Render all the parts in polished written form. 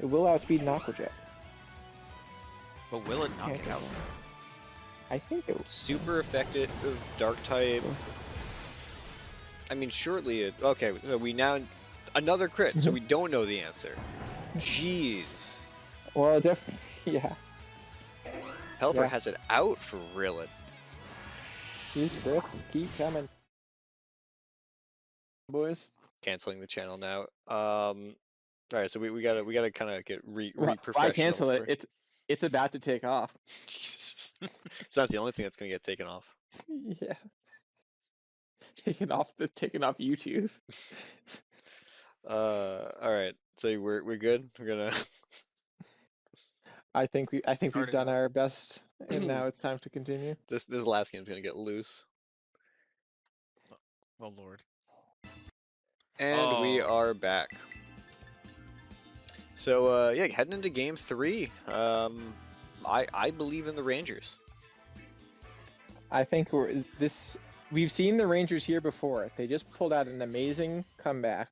It will outspeed an Aqua Jet. But will it knock Can't it go out? wrong. I think it was. Super effective dark type. I mean, shortly it. Okay, so we now another crit, so we don't know the answer. Jeez. Well, definitely, yeah. Helper Yeah. has it out for Rillet. These crits keep coming, boys. Canceling the channel now. All right, so we gotta kind of get Why re-professional. cancel it? It's about to take off. Jesus. It's not the only thing that's gonna get taken off. Yeah. Taken off YouTube. All right, so we're good. We're gonna. I think we've Started done out. our best, and now it's time to continue. This last game's gonna get loose. Oh lord. And we Oh. are back. So yeah, heading into game 3. I believe in the Rangers. I think we've seen the Rangers here before. They just pulled out an amazing comeback.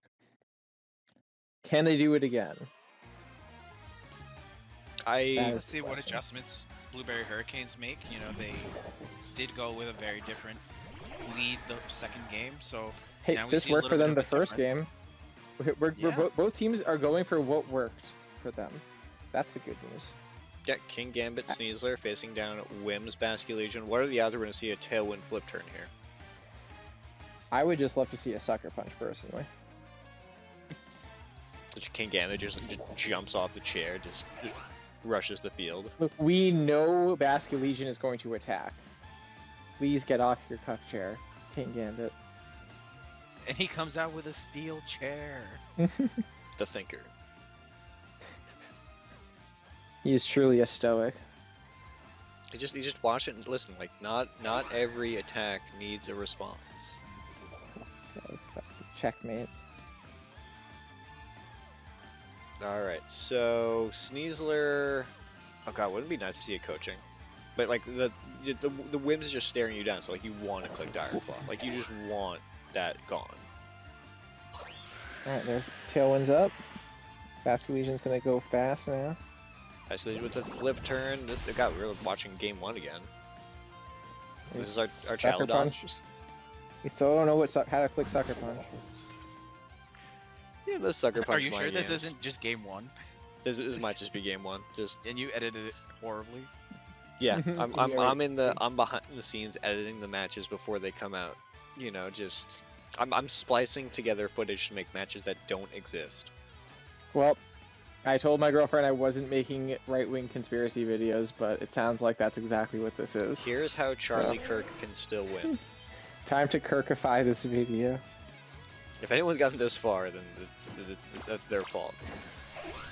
Can they do it again? Let's see what adjustments Blueberry Hurricanes make. You know, they did go with a very different lead the second game, so Hey, now we this see a worked for little them bit the of a first game. Both teams are going for what worked for them. That's the good news. Yeah, Kingambit, Sneasler facing down Whim's Basculegion. What are the odds we're going to see a tailwind flip turn here? I would just love to see a sucker punch personally. Kingambit just jumps off the chair, just rushes the field. Look, we know Basculegion is going to attack. Please get off your cuck chair, Kingambit. And he comes out with a steel chair. The thinker. He is truly a stoic. You just watch it and listen. Like not every attack needs a response. Okay, checkmate. All right, so Sneasler. Oh god, wouldn't it be nice to see it coaching? But like the Whims is just staring you down, so like you want to click Dire Claw. Like you just want that gone. Alright, there's Tailwind's up. Basculegion's gonna go fast now. Actually, with the flip turn, God, we were watching game 1 again. This is our Sucker Chaladon. Punch. We still don't know how to click Sucker Punch. Yeah, the Sucker Punch. Are you sure mind this games. isn't just game 1? This might just be game 1. Just And you edited it horribly? yeah, Yeah, I'm behind the scenes editing the matches before they come out. You know, just I'm splicing together footage to make matches that don't exist. Well, I told my girlfriend I wasn't making right-wing conspiracy videos, but it sounds like that's exactly what this is. Here's how Charlie Kirk can still win. Time to Kirkify this video. If anyone's gotten this far, then that's their fault.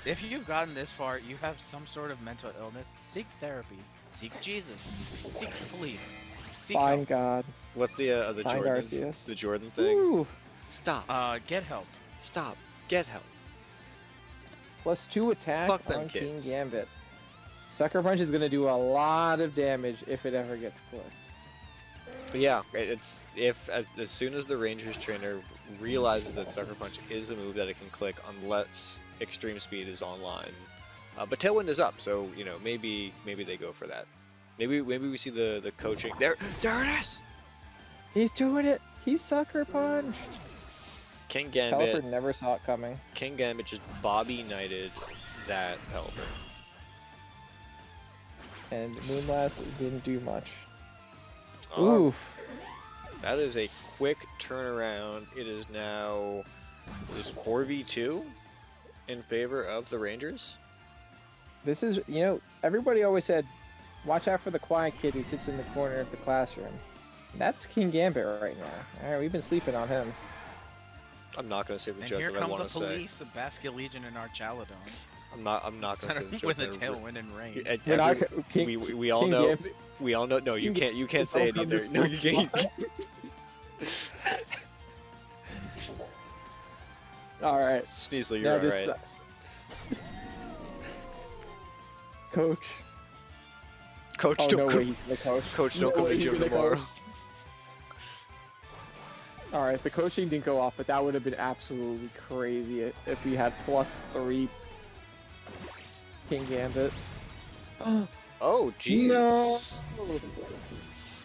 If you've gotten this far, you have some sort of mental illness, seek therapy. Seek Jesus. Seek the police. Seek Find help. God. What's the Find Jordan? Arceus. The Jordan thing? Ooh, Stop. Get help. Stop. Get help. +2 attack Fuck them on kids. Kingambit. Sucker Punch is going to do a lot of damage if it ever gets clicked. But yeah, it's as soon as the Rangers trainer realizes that Sucker Punch is a move that it can click unless Extreme Speed is online. But Tailwind is up, so you know maybe they go for that. Maybe we see the coaching there. There it is. He's doing it. He's Sucker Punched. Kingambit. Helper never saw it coming. Kingambit just Bobby Knighted that Helper. And Moonblast didn't do much. Oh, Oof. that is a quick turnaround. It is now 4v2 in favor of the Rangers. This is, you know, everybody always said, watch out for the quiet kid who sits in the corner of the classroom. That's Kingambit right now. Alright, we've been sleeping on him. I'm not gonna say the And joke here that I come want the to say. police of Basculegion and our Chaladon. I'm not gonna say the joke. With a that I- tailwind and rain. We're not, we all know. Kingambit- We all know. No, you King- can't say it Welcome to either. No, you can't. Alright. Sneasler, Now you're this alright. sucks. Coach. Coach, Oh, don't no come. way he's gonna coach. Coach, don't No come way to he's gym gonna tomorrow. coach. Alright, the coaching didn't go off, but that would have been absolutely crazy if he had +3 Kingambit. Oh, jeez. No!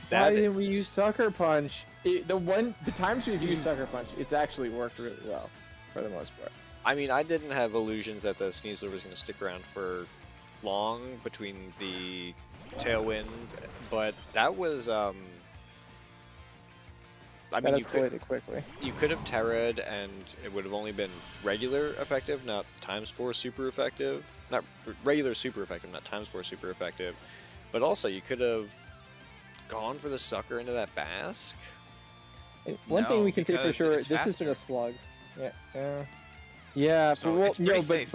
That- Why didn't we use Sucker Punch? The times we've used Sucker Punch, it's actually worked really well, for the most part. I mean, I didn't have illusions that the Sneasler was going to stick around for long between the Tailwind, but that was, I That mean, escalated quickly. you could have Terra'd and it would have only been regular effective, not ×4 super effective. Not regular super effective, not ×4 super effective. But also, you could have gone for the sucker into that Basque. One thing No, we can say for because sure, it's this has been a faster. slug. Yeah, So but, well, it's pretty safe.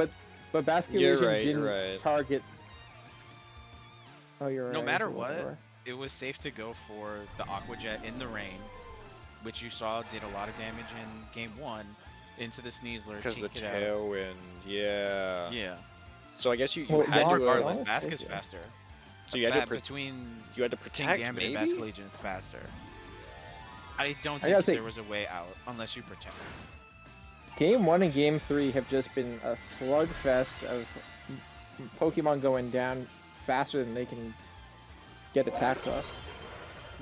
but Basque You're Legion right, didn't you're right. target. Oh, you're right. No matter you're what, right. it was safe to go for the Aqua Jet in the rain, which you saw did a lot of damage in game 1, into the Sneasler. Because the take it out. Tailwind, yeah. Yeah. So I guess you Well, had Yawn- to Regardless, Yawn- Basque is yeah. faster. So you had to Between you had to King protect, Gambit maybe? and Basque Legion, it's faster. I don't I gotta think say- there was a way out unless you protect. Game 1 and Game 3 have just been a slugfest of Pokemon going down faster than they can get attacks off.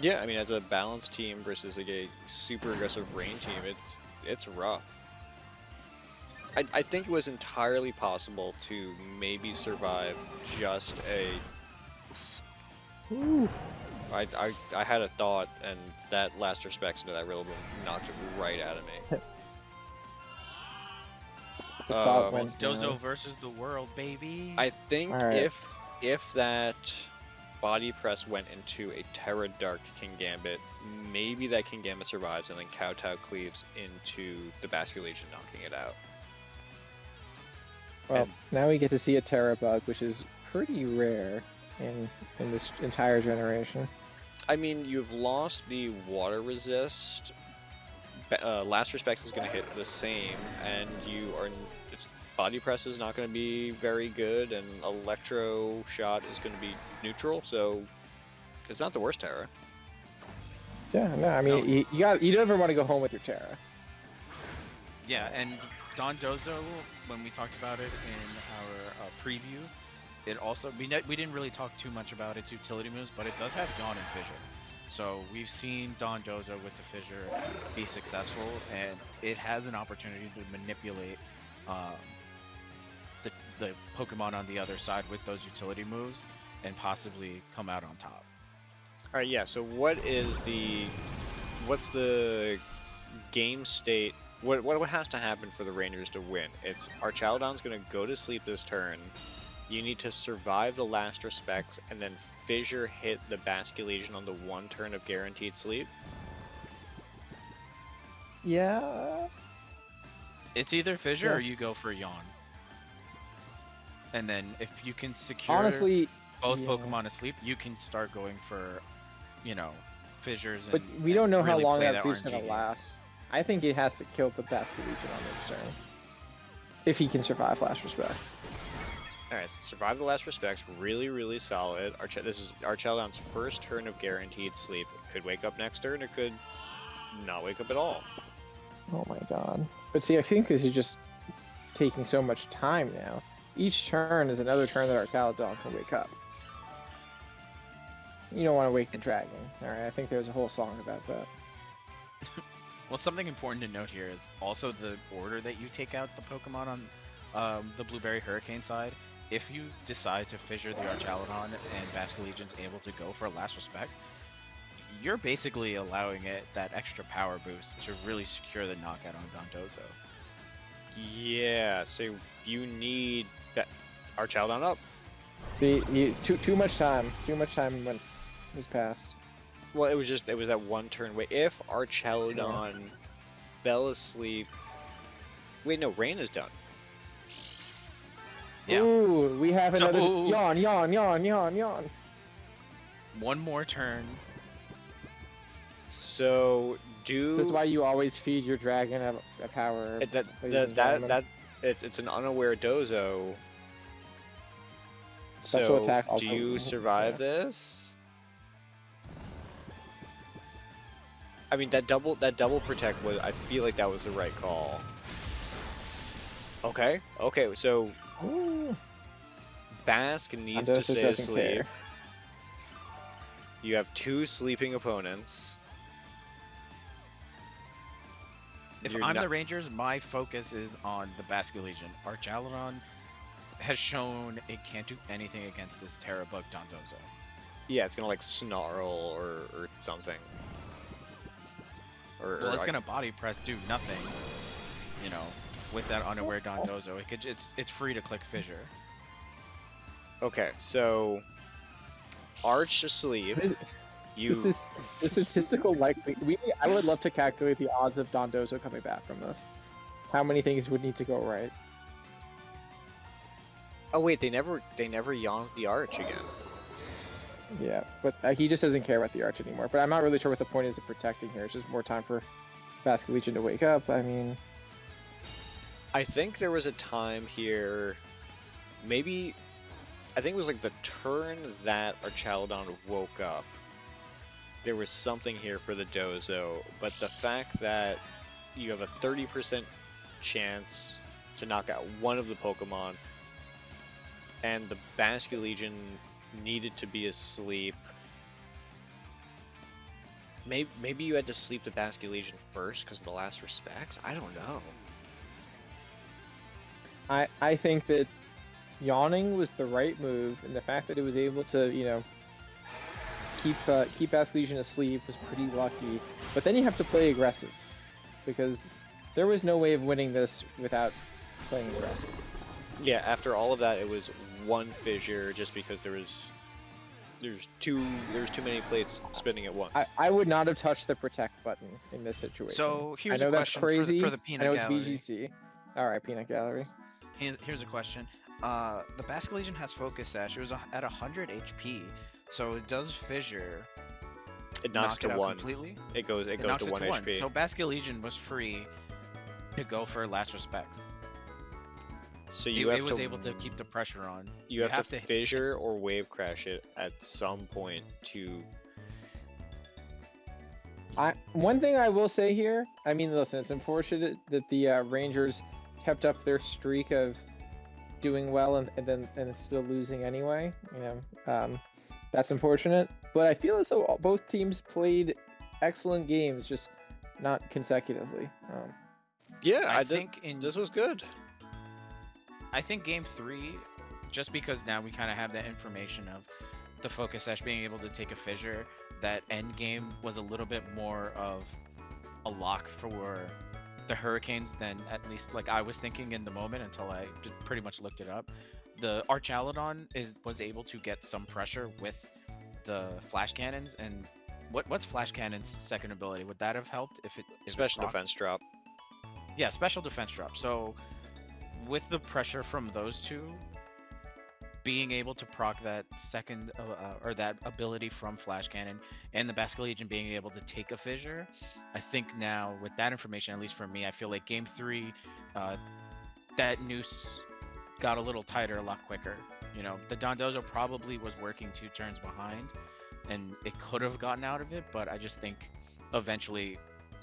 Yeah, I mean, as a balanced team versus like a super aggressive rain team, it's rough. I think it was entirely possible to maybe survive just a. Ooh. I had a thought, and that last respects into that Rillaboom knocked it right out of me. The thought Um, went Dozo down. versus the world, baby. I think Alright. if that body press went into a Terra Dark Kingambit, maybe that Kingambit survives and then Kowtow cleaves into the Basque Legion, knocking it out. Well, and- now we get to see a Terra Bug, which is pretty rare in this entire generation. I mean, you've lost the water resist. Last respects is going to hit the same, and its body press is not going to be very good, and electro shot is going to be neutral. So it's not the worst Terra. Yeah, no, I mean, No. you never want to go home with your Terra. Yeah, and Don Dozo, when we talked about it in our preview, it also we didn't really talk too much about its utility moves, but it does have Dawn and Fissure. So we've seen Don Dozo with the Fissure be successful, and it has an opportunity to manipulate the Pokemon on the other side with those utility moves and possibly come out on top. All right, yeah. So what's the game state? What has to happen for the Rangers to win? It's Archaludon's going to go to sleep this turn. You need to survive the last respects and then Fissure hit the Basque Legion on the one turn of guaranteed sleep. Yeah. It's either Fissure Yeah. or you go for Yawn. And then if you can secure Honestly, both yeah. Pokemon asleep, you can start going for, Fissures. but and, we don't and know how really long play that sleep's RNG gonna game. last. I think it has to kill the Basque Legion on this turn. If he can survive last respect. Alright, so survive the last respects, really, really solid. This is Archaludon's first turn of guaranteed sleep. It could wake up next turn, it could not wake up at all. Oh my god. But see, I think this is just taking so much time now. Each turn is another turn that our Archaludon can wake up. You don't want to wake the dragon. Alright, I think there's a whole song about that. Well, something important to note here is also the order that you take out the Pokemon on the Blueberry Hurricane side. If you decide to Fissure the Archaludon and Basque Legion's able to go for last respects, you're basically allowing it that extra power boost to really secure the knockout on Don Dozo. Yeah, so you need Archaludon up. See, too much time. Too much time was passed. Well, it was that one turn. Wait, if Archaludon fell asleep. Wait, no, Rain is done. Yeah. Ooh, we have So- another ooh. yawn. One more turn. So This is why you always feed your dragon a power. ladies and gentlemen. It's an unaware Dozo. Special So attack also- do you survive yeah. this? I mean, that double protect was. I feel like that was the right call. Okay, so Ooh. Basque needs to Dondoso stay doesn't asleep. care. You have 2 sleeping opponents. If You're I'm not- the Rangers, my focus is on the Basque Legion. Archaludon has shown it can't do anything against this Terrabug Dondozo. Yeah, it's gonna like snarl or something. Well, it's gonna body press, do nothing. You know, with that unaware Dondozo, it's free to click fissure. Okay, so Arch asleep. You This is the statistical likely. I would love to calculate the odds of Dondozo coming back from this. How many things would need to go right? Oh wait, they never yawned the Arch again. Yeah, but he just doesn't care about the Arch anymore. But I'm not really sure what the point is of protecting here. It's just more time for Basque Legion to wake up. I mean, I think there was a time here, maybe, I think it was like the turn that Archaludon woke up. There was something here for the Dozo, but the fact that you have a 30% chance to knock out one of the Pokemon, and the Basque Legion needed to be asleep. Maybe you had to sleep the Basque Legion first because of the last respects? I don't know. I think that yawning was the right move, and the fact that it was able to, you know, keep Basque Legion asleep was pretty lucky. But then you have to play aggressive, because there was no way of winning this without playing aggressive. Yeah, after all of that, it was one fissure just because there's too many plates spinning at once. I would not have touched the protect button in this situation. So here's I know a that's question crazy. for the Peanut I know it's Gallery. VGC. All right, Peanut Gallery. Here's a question. The Basque Legion has Focus Sash. It was at 100 HP, so it does fissure. It knocks knock to it out 1. completely. It goes knocks to it 1 HP. So Basque Legion was free to go for last respects. So you have it was to able to keep the pressure on. you have to fissure or wave crash it at some point to. One thing I will say here, I mean, listen, it's unfortunate that the Rangers kept up their streak of doing well and still losing anyway. You know, that's unfortunate. But I feel as though both teams played excellent games, just not consecutively. Yeah, I think this was good. I think Game 3, just because now we kind of have that information of the Focus Sash being able to take a fissure, that end game was a little bit more of a lock for the Hurricanes than at least like I was thinking in the moment until I just pretty much looked it up. The Archaludon was able to get some pressure with the Flash Cannons, and what's Flash Cannon's second ability? Would that have helped if it Special proc? defense drop. Yeah, special defense drop. So with the pressure from those two, being able to proc that second or that ability from Flash Cannon, and the Basque Legion being able to take a fissure, I think now with that information, at least for me, I feel like Game 3, that noose got a little tighter a lot quicker. You know, the Dondozo probably was working 2 turns behind, and it could have gotten out of it, but I just think eventually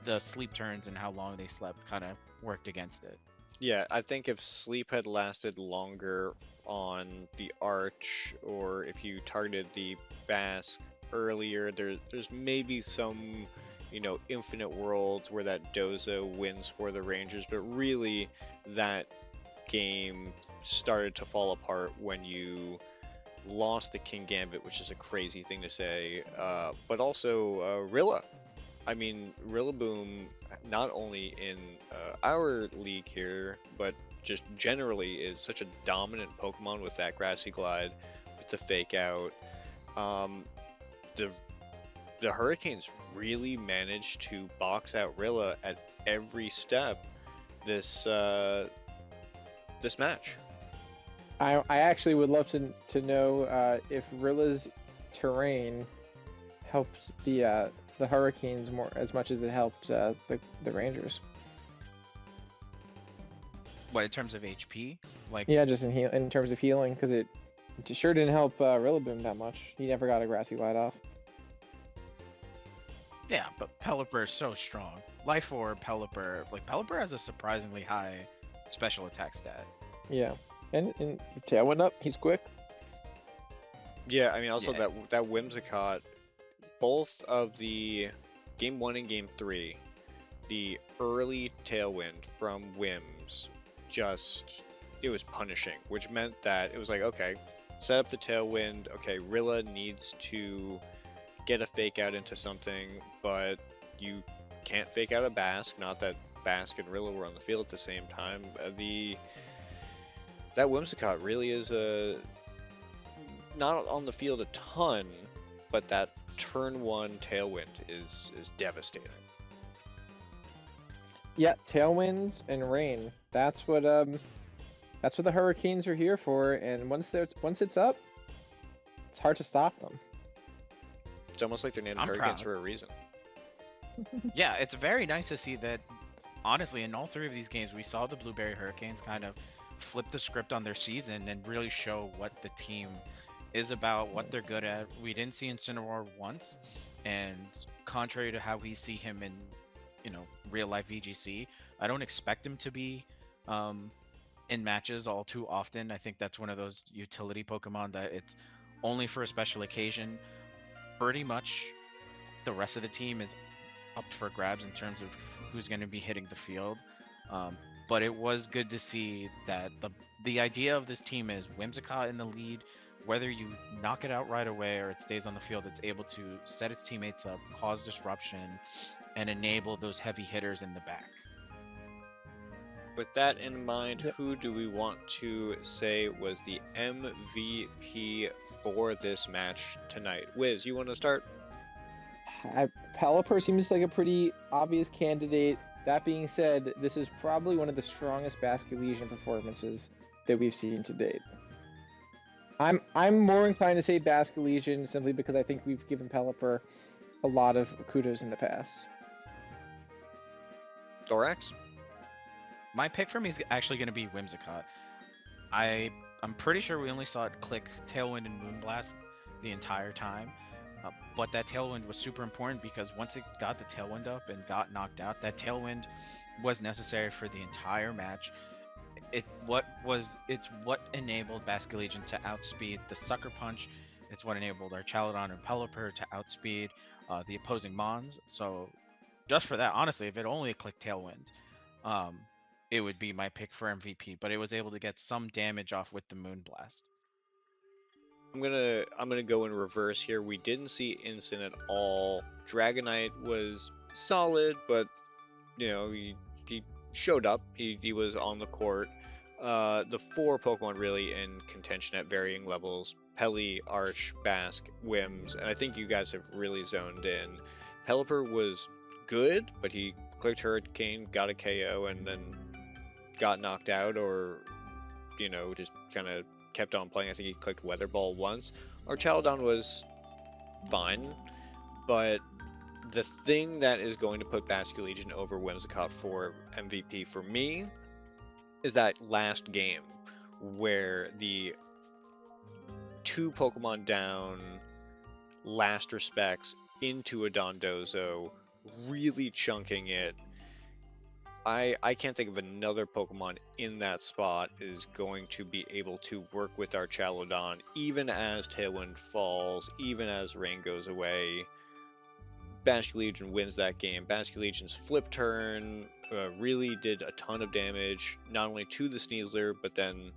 the sleep turns and how long they slept kind of worked against it. Yeah, I think if sleep had lasted longer on the Arch, or if you targeted the Basque earlier, there's maybe some, you know, infinite worlds where that Dozo wins for the Rangers, but really that game started to fall apart when you lost the Kingambit, which is a crazy thing to say, but also Rilla. I mean, Rillaboom, not only in our league here, but just generally is such a dominant Pokemon with that Grassy Glide, with the Fake Out. The Hurricanes really managed to box out Rilla at every step this match. I actually would love to know if Rilla's terrain helped the Hurricanes more as much as it helped the Rangers. What, in terms of HP? Like, Yeah, just in terms of healing, because it sure didn't help Rillaboom that much. He never got a Grassy Glide off. yeah, but Pelipper is so strong. Life Orb, Pelipper, like Pelipper has a surprisingly high special attack stat. Yeah, and Tail went up. He's quick. Yeah, I mean, also Yeah. that Whimsicott, both of the game 1 and game 3, the early tailwind from Whims just, it was punishing, which meant that it was like, okay, set up the tailwind. Okay, Rilla needs to get a fake out into something, but you can't fake out a Basque. Not that Basque and Rilla were on the field at the same time. That Whimsicott really is not on the field a ton, but that turn 1 tailwind is devastating. Yeah, tailwind and rain. That's what the Hurricanes are here for. And once it's up, it's hard to stop them. It's almost like they're named I'm Hurricanes proud. for a reason. Yeah, it's very nice to see that. Honestly, in all 3 of these games, we saw the Blueberry Hurricanes kind of flip the script on their season and really show what the team is about, what they're good at. We didn't see Incineroar once, and contrary to how we see him in, real life VGC, I don't expect him to be in matches all too often. I think that's one of those utility Pokemon that it's only for a special occasion. Pretty much the rest of the team is up for grabs in terms of who's going to be hitting the field. But it was good to see that the idea of this team is Whimsicott in the lead. Whether you knock it out right away or it stays on the field, it's able to set its teammates up, cause disruption, and enable those heavy hitters in the back. With that in mind, Yep. who do we want to say was the MVP for this match tonight? Wiz, you want to start? Pelipper seems like a pretty obvious candidate. That being said, this is probably one of the strongest Basket Legion performances that we've seen to date. I'm more inclined to say Basket Legion simply because I think we've given Pelipper a lot of kudos in the past. Thorax? My pick for me is actually going to be Whimsicott. I'm pretty sure we only saw it click Tailwind and Moonblast the entire time. But that Tailwind was super important because once it got the Tailwind up and got knocked out, that Tailwind was necessary for the entire match. It's what enabled Basket Legion to outspeed the Sucker Punch. It's what enabled our Chaladon and Pelipper to outspeed the opposing Mons. So just for that, honestly, if it only clicked Tailwind, it would be my pick for MVP. But it was able to get some damage off with the Moonblast. I'm gonna go in reverse here. We didn't see Incin at all. Dragonite was solid, but he showed up. He was on the court. The 4 Pokemon really in contention at varying levels: Pelly, Arch, Basque, Whims, and I think you guys have really zoned in. Pelipper was good, but he clicked Hurricane, got a KO, and then got knocked out, or just kind of kept on playing. I think he clicked Weather Ball once. Our Chaladon was fine, but the thing that is going to put Basket Legion over Whimsicott for MVP for me is that last game where the 2 Pokemon down, last respects into a Dondozo, really chunking it. I can't think of another Pokemon in that spot is going to be able to work with our Chaladon, even as Tailwind falls, even as Rain goes away. Basket Legion wins that game. Basket Legion's flip turn really did a ton of damage, not only to the Sneasler, but then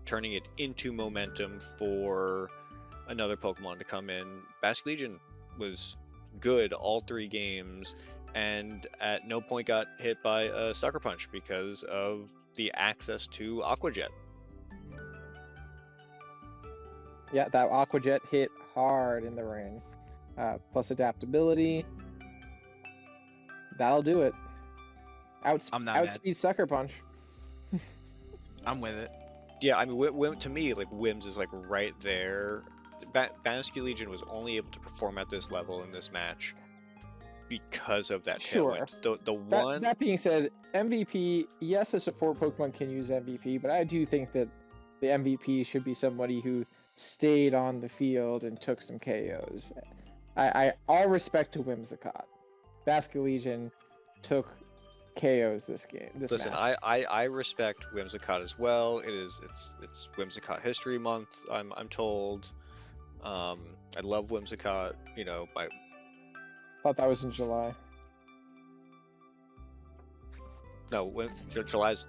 turning it into momentum for another Pokemon to come in. Basket Legion was good all 3 games, and at no point got hit by a Sucker Punch because of the access to Aqua Jet. Yeah, that Aqua Jet hit hard in the rain. Plus adaptability. That'll do it. I'm not mad. Outspeed Sucker Punch. I'm with it. Yeah, I mean, to me, like, Whims is like right there. Basket Legion was only able to perform at this level in this match because of that Sure. Tailwind. That being said, MVP, yes, a support Pokemon can use MVP, but I do think that the MVP should be somebody who stayed on the field and took some KOs. All respect to Whimsicott. Basket Legion took KOs this game. Listen, match. I respect Whimsicott as well. It's Whimsicott History Month. I'm told. I love Whimsicott. You know, Thought that was in July. no, July's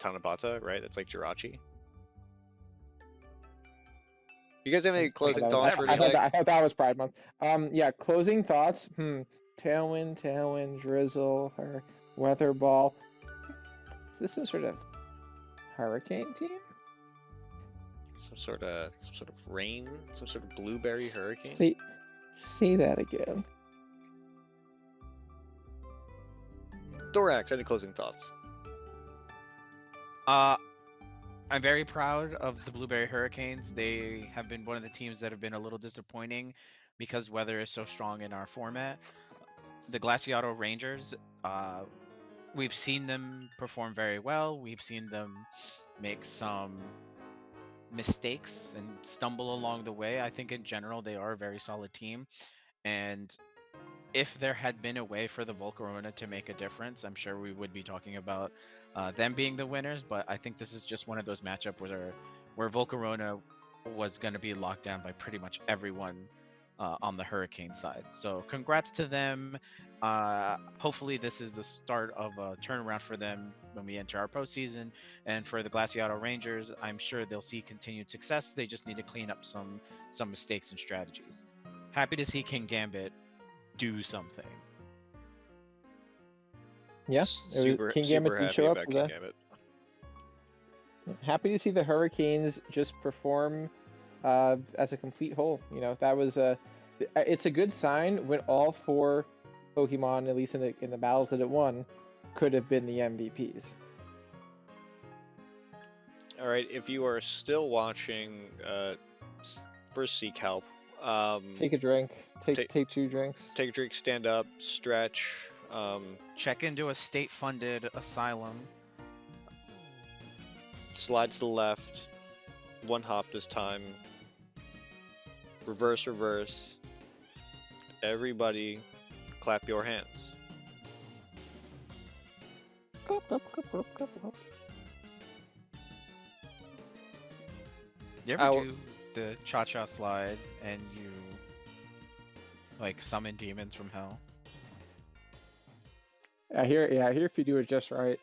Tanabata, right? That's like Jirachi. You guys have any closing that was- thoughts for I tonight? thought that was Pride Month. Yeah, closing thoughts. Tailwind, drizzle, or weather ball. Is this some sort of hurricane team? Some sort of rain, some sort of blueberry hurricane. Say that again. Thorax, any closing thoughts? I'm very proud of the Blueberry Hurricanes. They have been one of the teams that have been a little disappointing because weather is so strong in our format. The Glaseado Rangers, we've seen them perform very well. We've seen them make some mistakes and stumble along the way. I think in general they are a very solid team. And if there had been a way for the Volcarona to make a difference, I'm sure we would be talking about them being the winners. But I think this is just one of those matchups where Volcarona was going to be locked down by pretty much everyone on the Hurricane side. So congrats to them. Hopefully this is the start of a turnaround for them when we enter our postseason. And for the Glaseado Rangers, I'm sure they'll see continued success. They just need to clean up some mistakes and strategies. Happy to see Kingambit do something. Yeah, Super Kingambit did happy show up about for that. Kingambit. Happy to see the Hurricanes just perform as a complete whole. You know, that was it's a good sign when all four Pokemon, at least in the battles that it won, could have been the MVPs. All right, if you are still watching, first seek help. Take a drink. take- Take 2 drinks. Take a drink, stand up, stretch. Check into a state-funded asylum. Slide to the left. One hop this time. Reverse. Everybody, clap your hands. Clap, clap, clap, clap, clap, clap. You ever Our- do the cha-cha slide and you like summon demons from hell? I hear if you do it just right,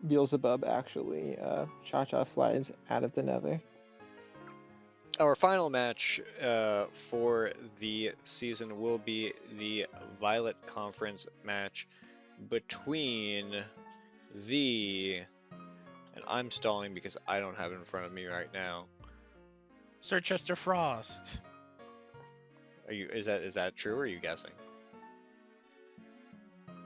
Beelzebub actually cha-cha slides out of the nether. Our final match for the season will be the Violet Conference match between and I'm stalling because I don't have it in front of me right now. Sir Chester Frost. Is that true, or are you guessing?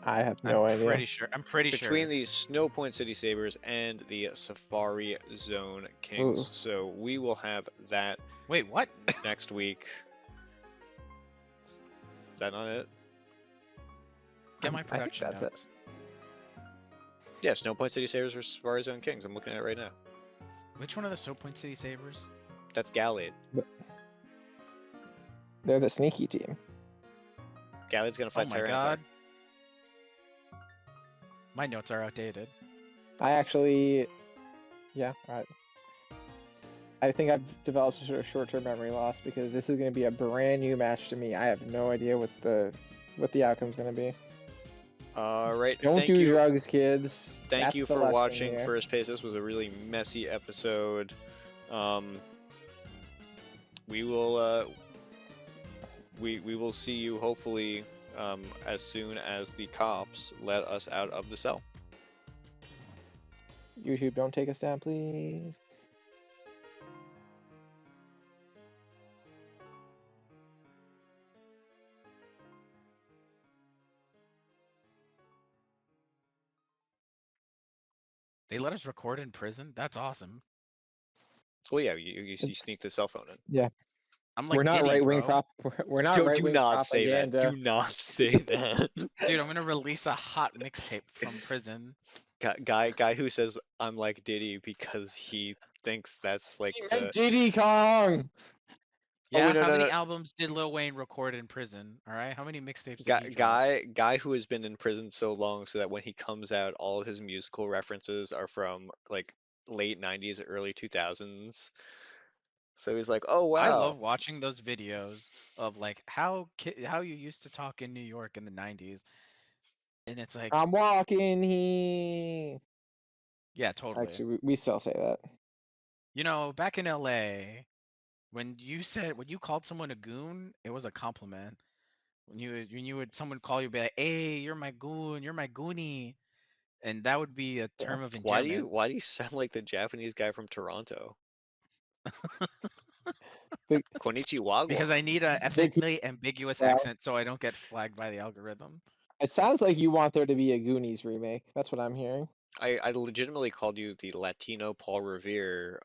I have no idea. I'm pretty sure. Between the Snow Point City Sabers and the Safari Zone Kings. Ooh. So we will have that Wait, what? next week. Is that not it? Get my I think production that's it. notes. Yeah, Snow Point City Sabers versus Safari Zone Kings. I'm looking at it right now. Which one of the Snow Point City Sabers? That's Gallade. They're the sneaky team. Gallade's gonna fight Oh my Tyranitar. god. My notes are outdated. I actually, I think I've developed a sort of short-term memory loss because this is going to be a brand new match to me. I have no idea what the outcome's going to be. All right. Don't thank do you. drugs, kids. Thank That's you the for lesson watching here. First Pace. This was a really messy episode. We will we will see you hopefully as soon as the cops let us out of the cell. YouTube, don't take us down, please. They let us record in prison? That's awesome. Well, yeah, you sneak the cell phone in. Yeah, I'm like we're not Diddy, right-wing bro. we're not Do right-wing not say that. propaganda. Do not say that. Dude, I'm gonna release a hot mixtape from prison. Guy who says I'm like Diddy because he thinks that's like He the meant Diddy Kong. Yeah, wait, no, how no, many no. albums did Lil Wayne record in prison? All right, how many mixtapes did he drop? guy who has been in prison so long so that when he comes out, all of his musical references are from like late 90s, early 2000s. So he's like, "Oh I wow." love watching those videos of like how you used to talk in New York in the 90s, and it's like, I'm walking here. yeah, totally. Actually, we still say that. You know, back in LA, when you called someone a goon, it was a compliment. When someone call you, be like, "Hey, you're my goon, you're my goonie," and that would be a Yeah. term of Why do you endearment. why do you sound like the Japanese guy from Toronto? The Konnichiwa. Because I need a the ethnically ambiguous well, accent so I don't get flagged by the algorithm. it sounds like you want there to be a Goonies remake. That's what I'm hearing. I legitimately called you the Latino Paul Revere,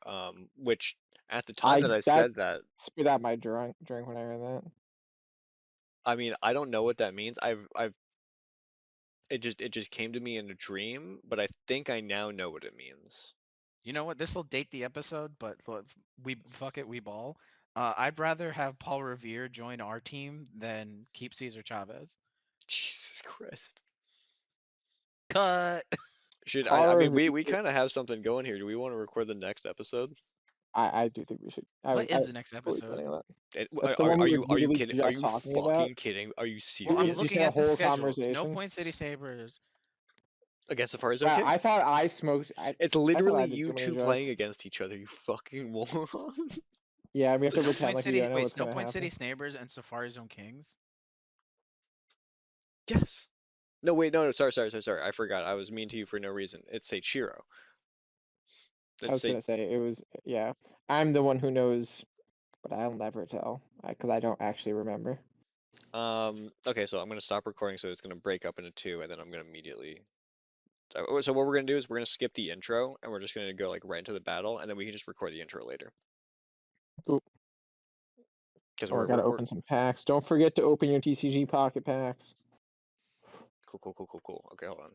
which at the time that I I that said that, spit out my drink when I heard that. I mean, I don't know what that means. It just came to me in a dream, but I think I now know what it means. You know what? This will date the episode, but we fuck it, we ball. I'd rather have Paul Revere join our team than keep Cesar Chavez. Jesus Christ. Cut. Should I Paul mean Revere, we kind of have something going here. Do we want to record the next episode? I do think we should. I What was I is the was next totally episode? planning on that. It, That's the one we were are you literally kidding? Are just you talking about. fucking kidding? Are you Well, I'm We serious? just looking had a at the whole schedules. No conversation. Point City Sabers. Against the Far Zone Wow, I Kings? thought I smoked. It's I thought literally I did too you many two playing drugs. against each other, you fucking moron. Yeah, we have to Snow pretend Point like we City. don't know Wait, what's Snow gonna Point City happen. Sabers and Safari Zone Kings. Yes. No, wait, no, sorry. I forgot. I was mean to you for no reason. It's Seichiro. I It's was a gonna say it was. Yeah, I'm the one who knows, but I'll never tell because I don't actually remember. Okay, so I'm gonna stop recording, so it's gonna break up into two, and then I'm gonna immediately. So what we're gonna do is we're gonna skip the intro, and we're just gonna go like right into the battle, and then we can just record the intro later. Cool. Because Oh, I we're gotta open some packs. Don't forget to open your TCG pocket packs. cool. Okay, hold on.